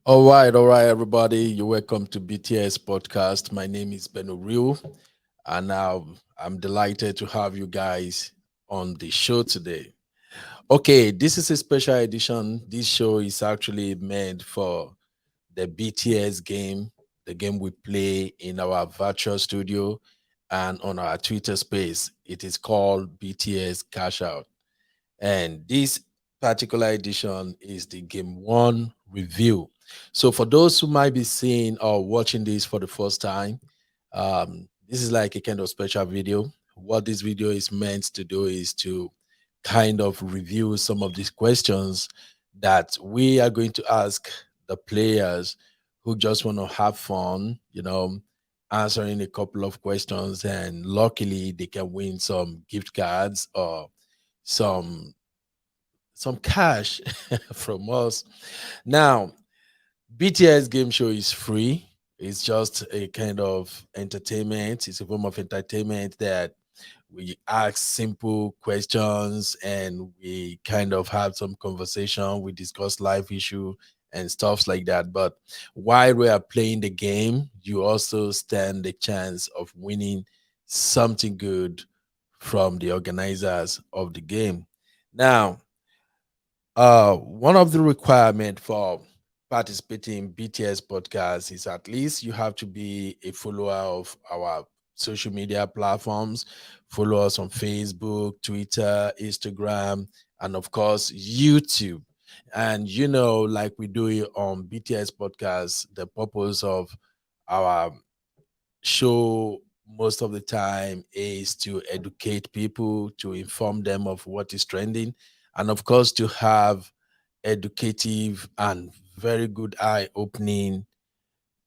All right, everybody. You're welcome to BTS podcast. My name is Benoreal, and I'm delighted to have you guys on the show today. Okay, this is a special edition. This show is actually meant for the BTS game, the game we play in our virtual studio and on our Twitter space. It is called BTS Cash-out. And this particular edition is the game one review. So, for those who might be seeing or watching this for the first time, this is like a kind of special video. What this video is meant to do is to kind of review some of these questions that we are going to ask the players who just want to have fun, answering a couple of questions, and luckily they can win some gift cards or some some cash from us. Now, BTS game show is free. It's just a kind of entertainment. It's a form of entertainment that we ask simple questions and we kind of have some conversation. We discuss life issue and stuffs like that. But while we are playing the game, you also stand the chance of winning something good from the organizers of the game. Now, one of the requirement for participating in BTS podcast is at least you have to be a follower of our social media platforms. Follow us on Facebook, Twitter, Instagram, and of course YouTube. And like we do it on BTS podcast, the purpose of our show most of the time is to educate people, to inform them of what is trending, and of course to have educative and very good eye-opening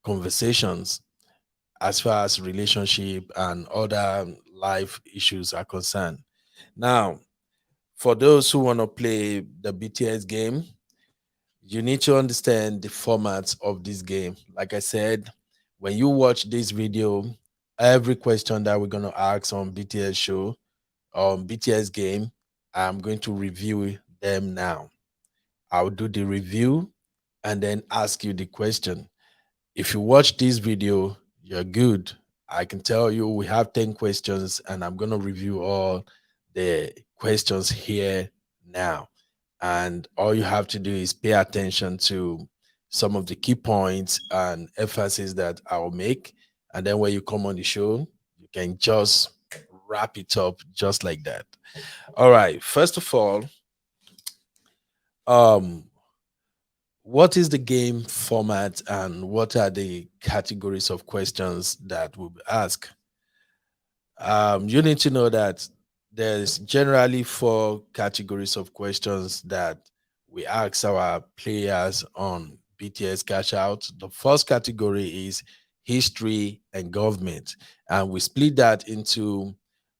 conversations as far as relationship and other life issues are concerned. Now, for those who want to play the BTS game, you need to understand the format of this game. Like I said, when you watch this video, every question that we're going to ask on BTS show, on BTS game, I'm going to review them now. I'll do the review and then ask you the question. If you watch this video, you're good. I can tell you we have 10 questions and I'm going to review all the questions here now. And all you have to do is pay attention to some of the key points and emphasis that I'll make. And then when you come on the show, you can just wrap it up just like that. All right. First of all, um, what is the game format and what are the categories of questions that will be asked? You need to know that there's generally four categories of questions that we ask our players on BTS Cash Out. The first category is history and government, and we split that into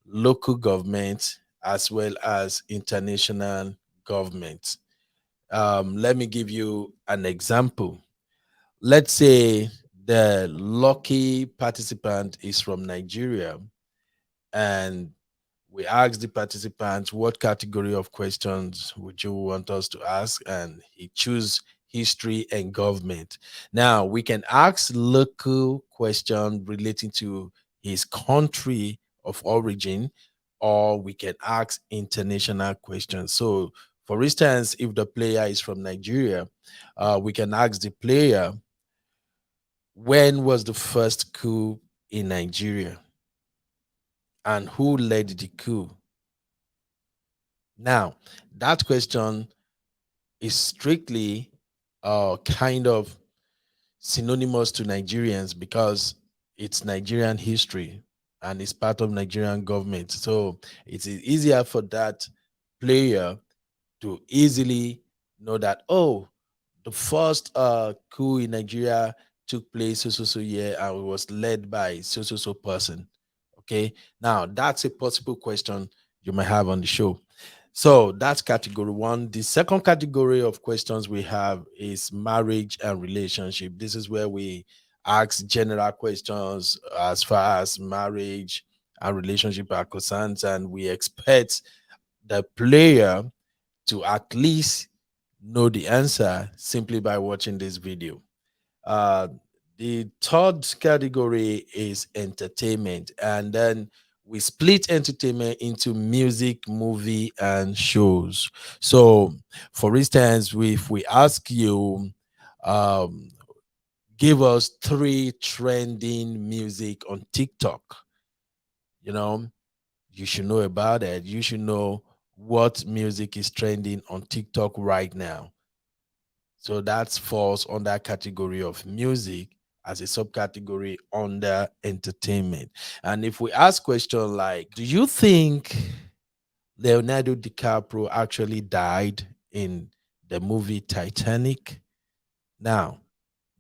local government as well as international government. Let me give you an example. Let's say the lucky participant is from Nigeria, and we ask the participant what category of questions would you want us to ask, and he choose history and government. Now we can ask local question relating to his country of origin, or we can ask international questions. So for instance, if the player is from Nigeria, we can ask the player, when was the first coup in Nigeria and who led the coup? Now, that question is strictly kind of synonymous to Nigerians because it's Nigerian history and it's part of Nigerian government. So it's easier for that player to easily know that, oh, the first coup in Nigeria took place so year and it was led by so person. Okay. Now that's a possible question you might have on the show. So that's category one. The second category of questions we have is marriage and relationship. This is where we ask general questions as far as marriage and relationship are concerned, and we expect the player to at least know the answer simply by watching this video. Uh, the third category is entertainment, and then we split entertainment into music, movie, and shows. So, for instance, if we ask you, um, give us three trending music on TikTok, you know, you should know about it. You should know what music is trending on TikTok right now. So that falls under category of music as a subcategory under entertainment. And if we ask question like, do you think Leonardo DiCaprio actually died in the movie Titanic? Now,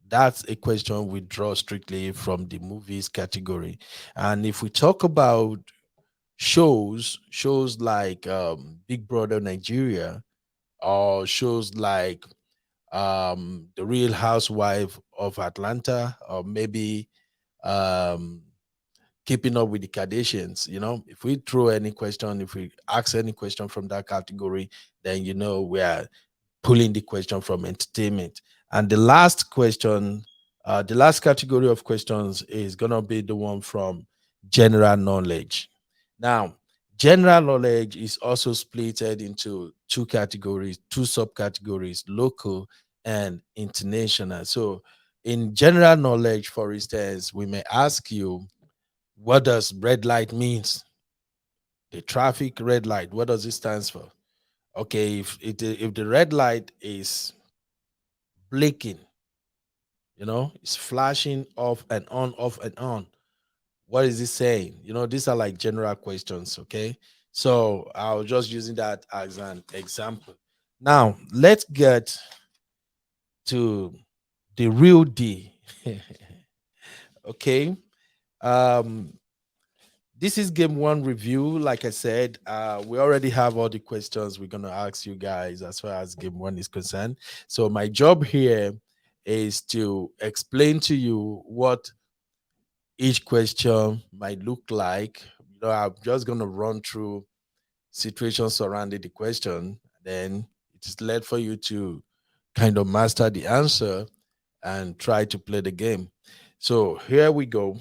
that's a question we draw strictly from the movies category. And if we talk about shows like Big Brother Nigeria, or shows like The Real Housewife of Atlanta, or maybe um Keeping Up with the Kardashians. If we throw any question, if we ask any question from that category, then we are pulling the question from entertainment. And the last category of questions is gonna be the one from general knowledge. Now, general knowledge is also splitted into two categories, two subcategories: local and international. So, in general knowledge, for instance, we may ask you, what does red light means? The traffic red light, what does it stands for? Okay, if the red light is blinking, it's flashing off and on, off and on. What is it saying? These are like general questions, okay? So I was just using that as an example. Now, let's get to the real D. Okay. Um, this is game one review. Like I said, we already have all the questions we're gonna ask you guys as far as game one is concerned. So my job here is to explain to you what each question might look like. I'm just gonna run through situations surrounding the question. Then it is led for you to kind of master the answer and try to play the game. So here we go.